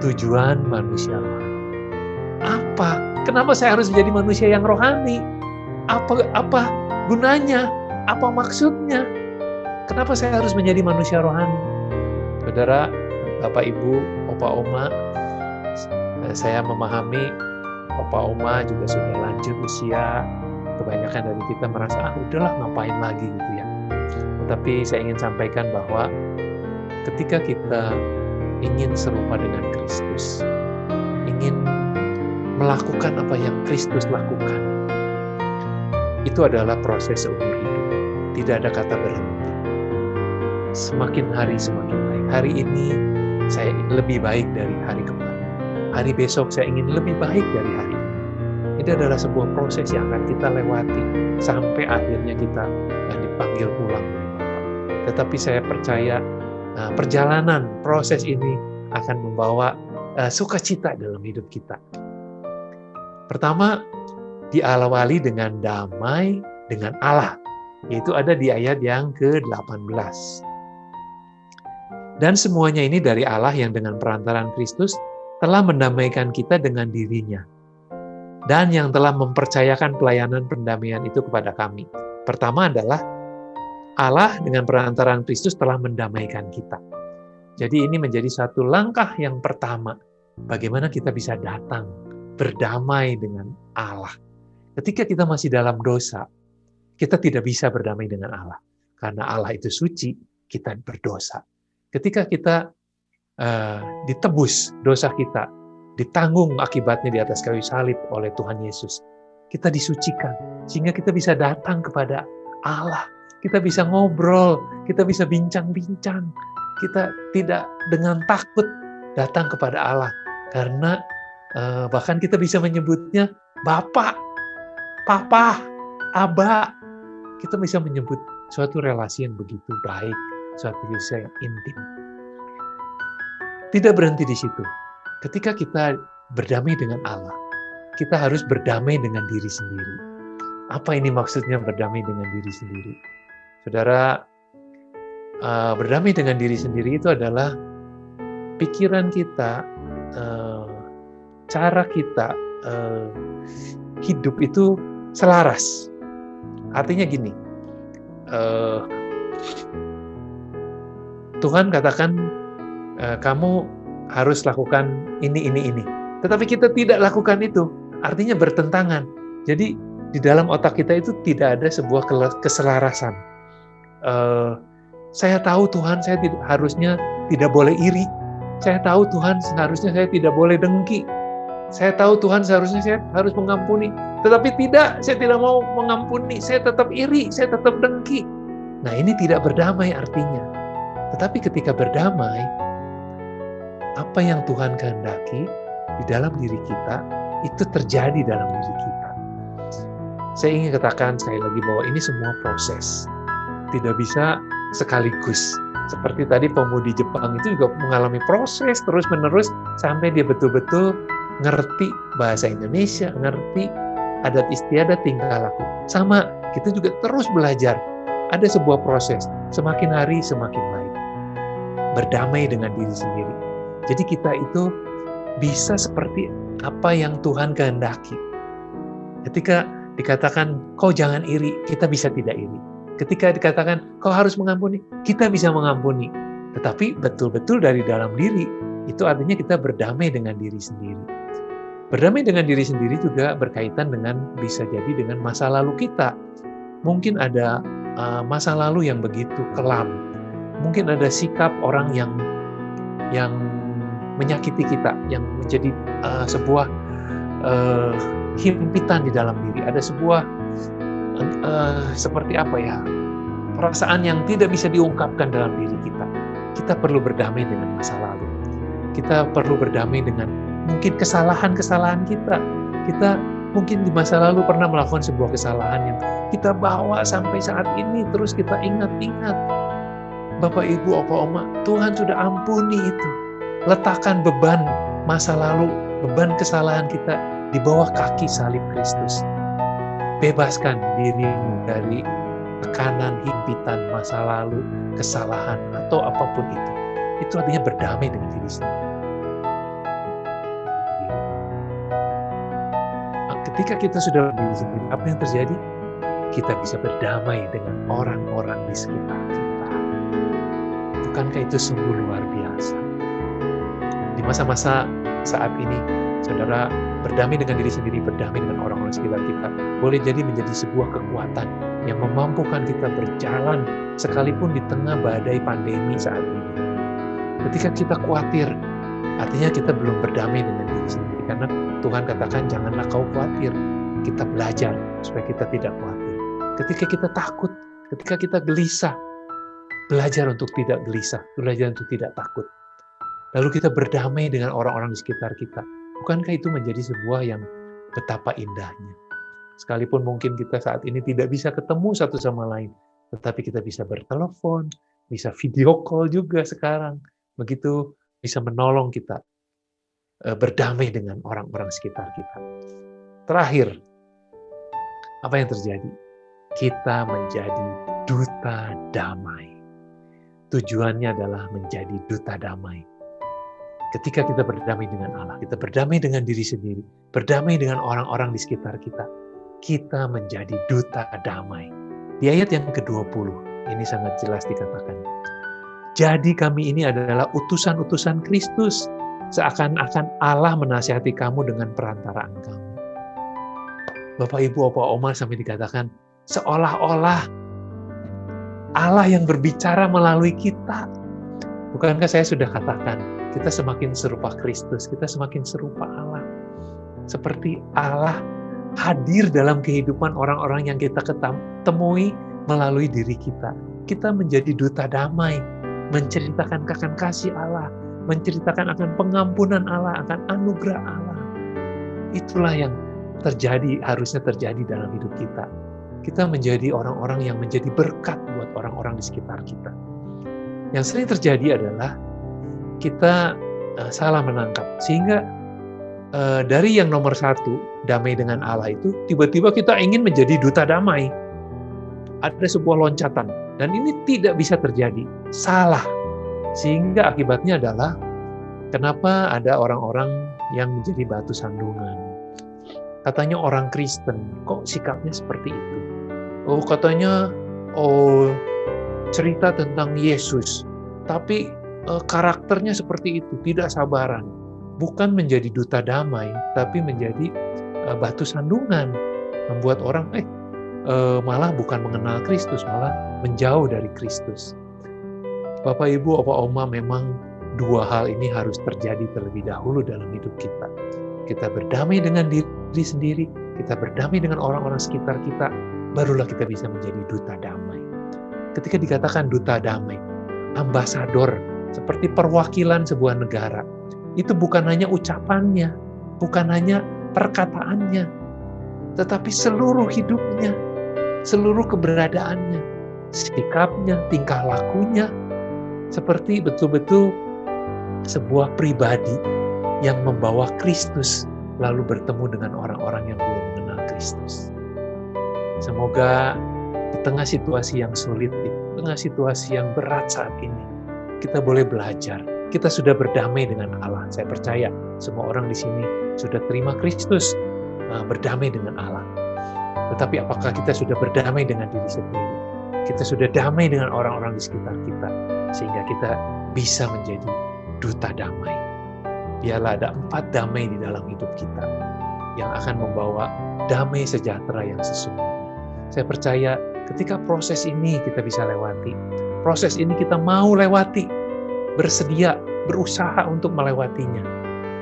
tujuan manusia rohani. Apa? Kenapa saya harus menjadi manusia yang rohani? Apa gunanya? Apa maksudnya? Kenapa saya harus menjadi manusia rohani? Saudara, Bapak, Ibu, Opa, Oma, saya memahami Opa, Oma juga sudah lanjut usia. Kebanyakan dari kita merasa, udahlah ngapain lagi gitu ya. Tetapi saya ingin sampaikan bahwa ketika kita ingin serupa dengan Kristus, ingin melakukan apa yang Kristus lakukan, itu adalah proses seumur hidup. Tidak ada kata berhenti. Semakin hari semakin baik. Hari ini saya lebih baik dari hari kemarin. Hari besok saya ingin lebih baik dari hari ini. Ini adalah sebuah proses yang akan kita lewati sampai akhirnya kita yang dipanggil pulang oleh Bapa. Tetapi saya percaya perjalanan proses ini akan membawa sukacita dalam hidup kita. Pertama, diawali dengan damai dengan Allah. Yaitu ada di ayat yang ke-18. Dan semuanya ini dari Allah yang dengan perantaran Kristus telah mendamaikan kita dengan dirinya. Dan yang telah mempercayakan pelayanan pendamaian itu kepada kami. Pertama adalah Allah dengan perantaran Kristus telah mendamaikan kita. Jadi ini menjadi satu langkah yang pertama. Bagaimana kita bisa datang berdamai dengan Allah. Ketika kita masih dalam dosa, kita tidak bisa berdamai dengan Allah. Karena Allah itu suci, kita berdosa. Ketika kita ditebus dosa kita, ditanggung akibatnya di atas kayu salib oleh Tuhan Yesus, kita disucikan. Sehingga kita bisa datang kepada Allah. Kita bisa ngobrol, kita bisa bincang-bincang. Kita tidak dengan takut datang kepada Allah. Karena bahkan kita bisa menyebutnya Bapak, Papa, Aba. Kita bisa menyebut suatu relasi yang begitu baik, suatu relasi yang intim. Tidak berhenti di situ. Ketika kita berdamai dengan Allah, kita harus berdamai dengan diri sendiri. Apa ini maksudnya berdamai dengan diri sendiri? Saudara, berdamai dengan diri sendiri itu adalah pikiran kita, cara kita hidup itu selaras. Artinya gini, Tuhan katakan kamu harus lakukan ini. Tetapi kita tidak lakukan itu, artinya bertentangan. Jadi di dalam otak kita itu tidak ada sebuah keselarasan. Saya tahu Tuhan, saya harusnya tidak boleh iri. Saya tahu Tuhan, seharusnya saya tidak boleh dengki. Saya tahu Tuhan, seharusnya saya harus mengampuni. Tetapi tidak, saya tidak mau mengampuni. Saya tetap iri, saya tetap dengki. Nah, ini tidak berdamai artinya. Tetapi ketika berdamai, apa yang Tuhan kehendaki, di dalam diri kita, itu terjadi dalam diri kita. Saya ingin katakan sekali lagi bahwa ini semua proses. Tidak bisa sekaligus. Seperti tadi pemudi Jepang itu juga mengalami proses terus-menerus sampai dia betul-betul ngerti bahasa Indonesia, ngerti adat istiadat, tingkah laku. Sama, kita juga terus belajar. Ada sebuah proses, semakin hari semakin baik. Berdamai dengan diri sendiri. Jadi kita itu bisa seperti apa yang Tuhan kehendaki. Ketika dikatakan, kau jangan iri, kita bisa tidak iri. Ketika dikatakan, kau harus mengampuni, kita bisa mengampuni. Tetapi betul-betul dari dalam diri, itu artinya kita berdamai dengan diri sendiri. Berdamai dengan diri sendiri juga berkaitan dengan, bisa jadi dengan masa lalu kita. Mungkin ada masa lalu yang begitu kelam. Mungkin ada sikap orang yang menyakiti kita, yang menjadi sebuah himpitan di dalam diri. Ada sebuah seperti apa ya, perasaan yang tidak bisa diungkapkan dalam diri kita. Kita perlu berdamai dengan masa lalu. Kita perlu berdamai dengan mungkin kesalahan-kesalahan kita. Kita mungkin di masa lalu pernah melakukan sebuah kesalahan yang kita bawa sampai saat ini, terus kita ingat-ingat. Bapak, Ibu, Opa, Oma, Tuhan sudah ampuni itu. Letakkan beban masa lalu, beban kesalahan kita di bawah kaki salib Kristus. Bebaskan dirimu dari tekanan, himpitan masa lalu, kesalahan, atau apapun itu. Itu artinya berdamai dengan diri sendiri. Ketika kita sudah berdiri sendiri, apa yang terjadi? Kita bisa berdamai dengan orang-orang di sekitar kita. Bukankah itu sungguh luar biasa? Di masa-masa saat ini, saudara, berdamai dengan diri sendiri, berdamai dengan orang-orang sekitar kita, boleh jadi menjadi sebuah kekuatan yang memampukan kita berjalan sekalipun di tengah badai pandemi saat ini. Ketika kita khawatir, artinya kita belum berdamai dengan diri sendiri. Karena Tuhan katakan, janganlah kau khawatir. Kita belajar supaya kita tidak khawatir. Ketika kita takut, ketika kita gelisah, belajar untuk tidak gelisah, belajar untuk tidak takut. Lalu kita berdamai dengan orang-orang di sekitar kita. Bukankah itu menjadi sebuah yang betapa indahnya? Sekalipun mungkin kita saat ini tidak bisa ketemu satu sama lain, tetapi kita bisa bertelepon, bisa video call juga sekarang. Begitu bisa menolong kita berdamai dengan orang-orang sekitar kita. Terakhir, apa yang terjadi? Kita menjadi duta damai. Tujuannya adalah menjadi duta damai. Ketika kita berdamai dengan Allah, kita berdamai dengan diri sendiri, berdamai dengan orang-orang di sekitar kita, kita menjadi duta damai. Di ayat yang ke-20, ini sangat jelas dikatakan, jadi kami ini adalah utusan-utusan Kristus, seakan-akan Allah menasihati kamu dengan perantaraan kamu. Bapak, Ibu, Opa, Oma, sampai dikatakan, seolah-olah Allah yang berbicara melalui kita. Bukankah saya sudah katakan, kita semakin serupa Kristus, kita semakin serupa Allah. Seperti Allah hadir dalam kehidupan orang-orang yang kita temui melalui diri kita. Kita menjadi duta damai, menceritakan akan kasih Allah, menceritakan akan pengampunan Allah, akan anugerah Allah. Itulah yang terjadi, harusnya terjadi dalam hidup kita. Kita menjadi orang-orang yang menjadi berkat buat orang-orang di sekitar kita. Yang sering terjadi adalah kita salah menangkap. Sehingga dari yang nomor 1, damai dengan Allah itu, tiba-tiba kita ingin menjadi duta damai. Ada sebuah loncatan. Dan ini tidak bisa terjadi. Salah. Sehingga akibatnya adalah, kenapa ada orang-orang yang menjadi batu sandungan. Katanya orang Kristen, kok sikapnya seperti itu? Oh, katanya, cerita tentang Yesus. Tapi karakternya seperti itu, tidak sabaran. Bukan menjadi duta damai, tapi menjadi batu sandungan. Membuat orang malah bukan mengenal Kristus, malah menjauh dari Kristus. Bapak, Ibu, Opa, Oma, memang 2 hal ini harus terjadi terlebih dahulu dalam hidup kita. Kita berdamai dengan diri sendiri, kita berdamai dengan orang-orang sekitar kita, barulah kita bisa menjadi duta damai. Ketika dikatakan duta damai, ambasador, seperti perwakilan sebuah negara. itu bukan hanya ucapannya, bukan hanya perkataannya, tetapi seluruh hidupnya, seluruh keberadaannya, sikapnya, tingkah lakunya, seperti betul-betul sebuah pribadi yang membawa Kristus lalu bertemu dengan orang-orang yang belum mengenal Kristus. Semoga di tengah situasi yang sulit, di tengah situasi yang berat saat ini, kita boleh belajar. Kita sudah berdamai dengan Allah. Saya percaya semua orang di sini sudah terima Kristus, berdamai dengan Allah. Tetapi apakah kita sudah berdamai dengan diri sendiri? Kita sudah damai dengan orang-orang di sekitar kita, sehingga kita bisa menjadi duta damai. Biarlah ada 4 damai di dalam hidup kita yang akan membawa damai sejahtera yang sesungguhnya. Saya percaya ketika proses ini kita bisa lewati, proses ini kita mau lewati, bersedia, berusaha untuk melewatinya.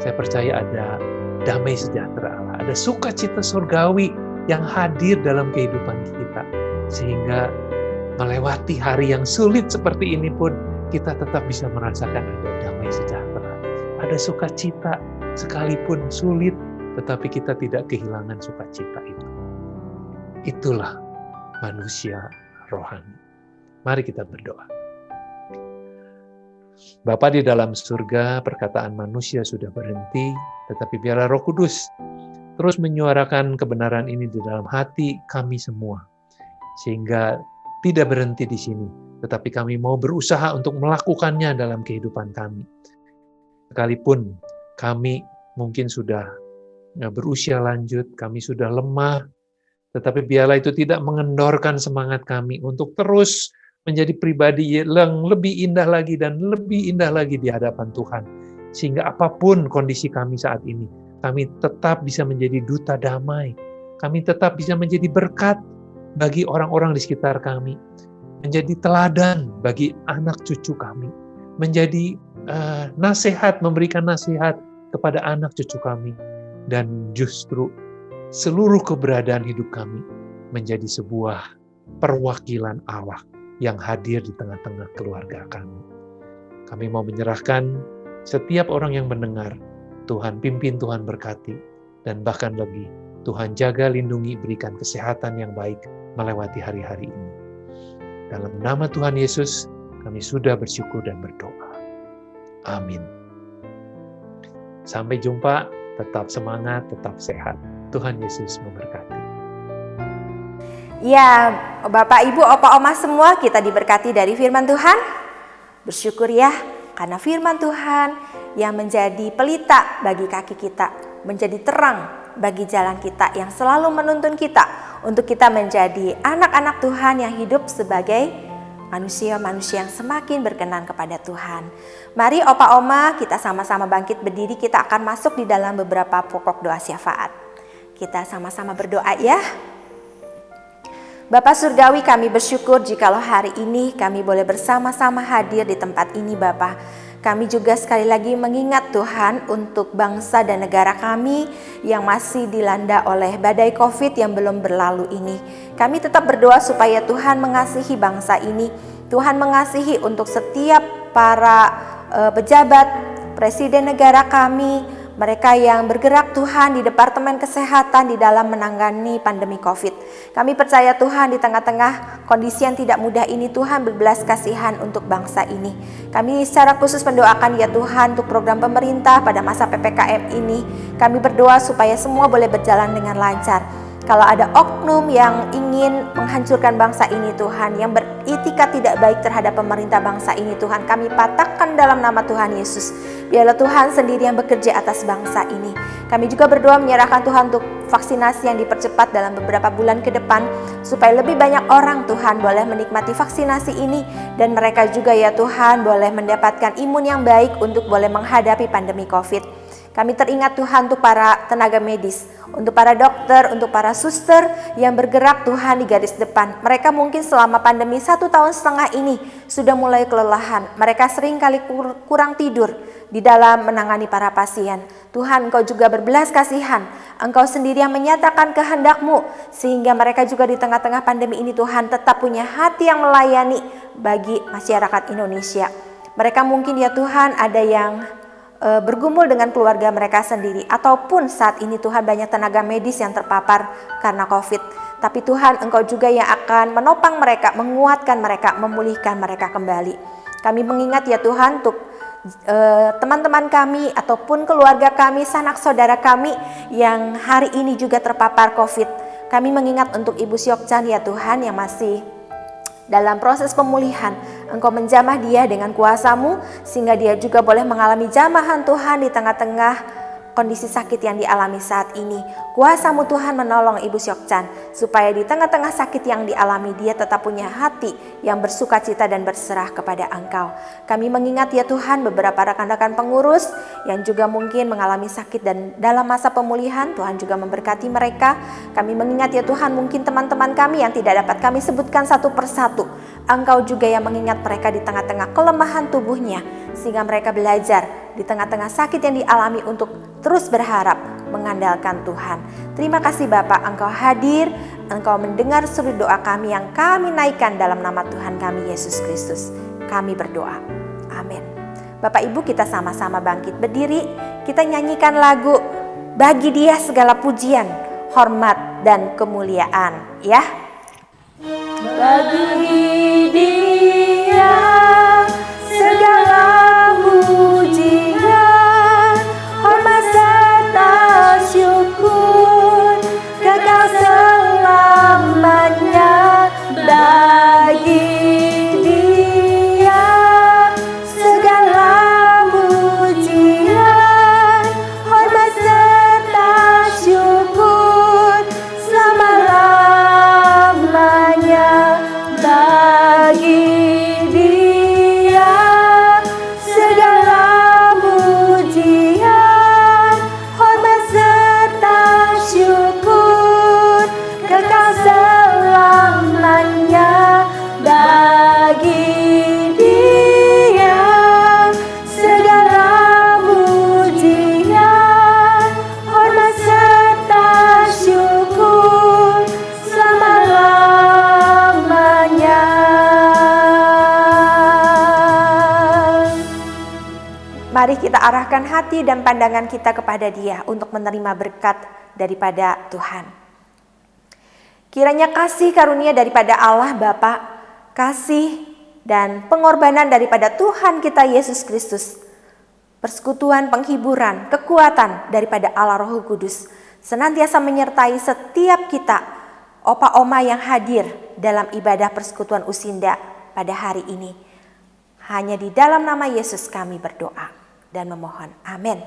Saya percaya ada damai sejahtera Allah, ada sukacita surgawi yang hadir dalam kehidupan kita, sehingga melewati hari yang sulit seperti ini pun kita tetap bisa merasakan ada damai sejahtera, ada sukacita sekalipun sulit, tetapi kita tidak kehilangan sukacita itu. Itulah manusia rohani. Mari kita berdoa. Bapa di dalam surga, perkataan manusia sudah berhenti, tetapi biarlah Roh Kudus terus menyuarakan kebenaran ini di dalam hati kami semua, sehingga tidak berhenti di sini, tetapi kami mau berusaha untuk melakukannya dalam kehidupan kami. Sekalipun kami mungkin sudah berusia lanjut, kami sudah lemah, tetapi biarlah itu tidak mengendorkan semangat kami untuk terus menjadi pribadi yang lebih indah lagi dan lebih indah lagi di hadapan Tuhan. Sehingga apapun kondisi kami saat ini, kami tetap bisa menjadi duta damai. Kami tetap bisa menjadi berkat bagi orang-orang di sekitar kami. Menjadi teladan bagi anak cucu kami. Menjadi nasihat, memberikan nasihat kepada anak cucu kami. Dan justru seluruh keberadaan hidup kami menjadi sebuah perwakilan Allah yang hadir di tengah-tengah keluarga kami. Kami mau menyerahkan setiap orang yang mendengar, Tuhan pimpin, Tuhan berkati, dan bahkan lebih, Tuhan jaga, lindungi, berikan kesehatan yang baik melewati hari-hari ini. Dalam nama Tuhan Yesus, kami sudah bersyukur dan berdoa. Amin. Sampai jumpa, tetap semangat, tetap sehat. Tuhan Yesus memberkati. Ya, Bapak, Ibu, Opa, Oma semua, kita diberkati dari firman Tuhan. Bersyukur ya, karena firman Tuhan yang menjadi pelita bagi kaki kita, menjadi terang bagi jalan kita, yang selalu menuntun kita untuk kita menjadi anak-anak Tuhan yang hidup sebagai manusia-manusia yang semakin berkenan kepada Tuhan. Mari Opa, Oma, kita sama-sama bangkit berdiri, kita akan masuk di dalam beberapa pokok doa syafaat. Kita sama-sama berdoa ya. Bapa Surgawi, kami bersyukur jikalau hari ini kami boleh bersama-sama hadir di tempat ini Bapa. Kami juga sekali lagi mengingat Tuhan untuk bangsa dan negara kami yang masih dilanda oleh badai COVID yang belum berlalu ini. Kami tetap berdoa supaya Tuhan mengasihi bangsa ini. Tuhan mengasihi untuk setiap para pejabat, presiden negara kami, mereka yang bergerak Tuhan di Departemen Kesehatan di dalam menangani pandemi COVID. Kami percaya Tuhan di tengah-tengah kondisi yang tidak mudah ini, Tuhan berbelas kasihan untuk bangsa ini. Kami secara khusus mendoakan ya Tuhan untuk program pemerintah pada masa PPKM ini. Kami berdoa supaya semua boleh berjalan dengan lancar. Kalau ada oknum yang ingin menghancurkan bangsa ini Tuhan, yang beritikat tidak baik terhadap pemerintah bangsa ini Tuhan, kami patahkan dalam nama Tuhan Yesus. Biarlah Tuhan sendiri yang bekerja atas bangsa ini. Kami juga berdoa menyerahkan Tuhan untuk vaksinasi yang dipercepat dalam beberapa bulan ke depan, supaya lebih banyak orang Tuhan boleh menikmati vaksinasi ini, dan mereka juga ya Tuhan boleh mendapatkan imun yang baik untuk boleh menghadapi pandemi COVID. Kami teringat Tuhan untuk para tenaga medis, untuk para dokter, untuk para suster yang bergerak Tuhan di garis depan. Mereka mungkin selama pandemi 1,5 tahun ini sudah mulai kelelahan. Mereka sering kali kurang tidur di dalam menangani para pasien. Tuhan, Engkau juga berbelas kasihan. Engkau sendiri yang menyatakan kehendak-Mu, sehingga mereka juga di tengah-tengah pandemi ini Tuhan tetap punya hati yang melayani bagi masyarakat Indonesia. Mereka mungkin ya Tuhan ada yang bergumul dengan keluarga mereka sendiri, ataupun saat ini Tuhan banyak tenaga medis yang terpapar karena COVID. Tapi Tuhan, Engkau juga yang akan menopang mereka, menguatkan mereka, memulihkan mereka kembali. Kami mengingat ya Tuhan untuk teman-teman kami ataupun keluarga kami, sanak saudara kami yang hari ini juga terpapar COVID. Kami mengingat untuk Ibu Syokchan ya Tuhan yang masih dalam proses pemulihan. Engkau menjamah dia dengan kuasa-Mu sehingga dia juga boleh mengalami jamahan Tuhan di tengah-tengah kondisi sakit yang dialami saat ini. Kuasa-Mu Tuhan menolong Ibu Syokchan supaya di tengah-tengah sakit yang dialami dia tetap punya hati yang bersuka cita dan berserah kepada Engkau. Kami mengingat ya Tuhan beberapa rekan-rekan pengurus yang juga mungkin mengalami sakit dan dalam masa pemulihan, Tuhan juga memberkati mereka. Kami mengingat ya Tuhan mungkin teman-teman kami yang tidak dapat kami sebutkan satu persatu. Engkau juga yang mengingat mereka di tengah-tengah kelemahan tubuhnya sehingga mereka belajar di tengah-tengah sakit yang dialami untuk terus berharap mengandalkan Tuhan. Terima kasih Bapak, Engkau hadir, Engkau mendengar seru doa kami yang kami naikkan dalam nama Tuhan kami Yesus Kristus. Kami berdoa. Amin. Bapak Ibu, kita sama-sama bangkit berdiri, kita nyanyikan lagu Bagi Dia Segala Pujian, Hormat dan Kemuliaan, ya. Bagi Dia segala pujian, hormat serta syukur, kekal selamanya. Bagi Dia segala pujian, hormat serta syukur, selama-lamanya. Bagi Dia segala pujian, hormat serta syukur, kekal selamanya. Bagi Dia segala pujian, hormat serta syukur, selama-lamanya. Mari kita arahkan hati dan pandangan kita kepada Dia untuk menerima berkat daripada Tuhan. Kiranya kasih karunia daripada Allah Bapa, kasih dan pengorbanan daripada Tuhan kita Yesus Kristus, persekutuan, penghiburan, kekuatan daripada Allah Roh Kudus senantiasa menyertai setiap kita, opa oma yang hadir dalam ibadah persekutuan Usinda pada hari ini. Hanya di dalam nama Yesus kami berdoa dan memohon. Amin.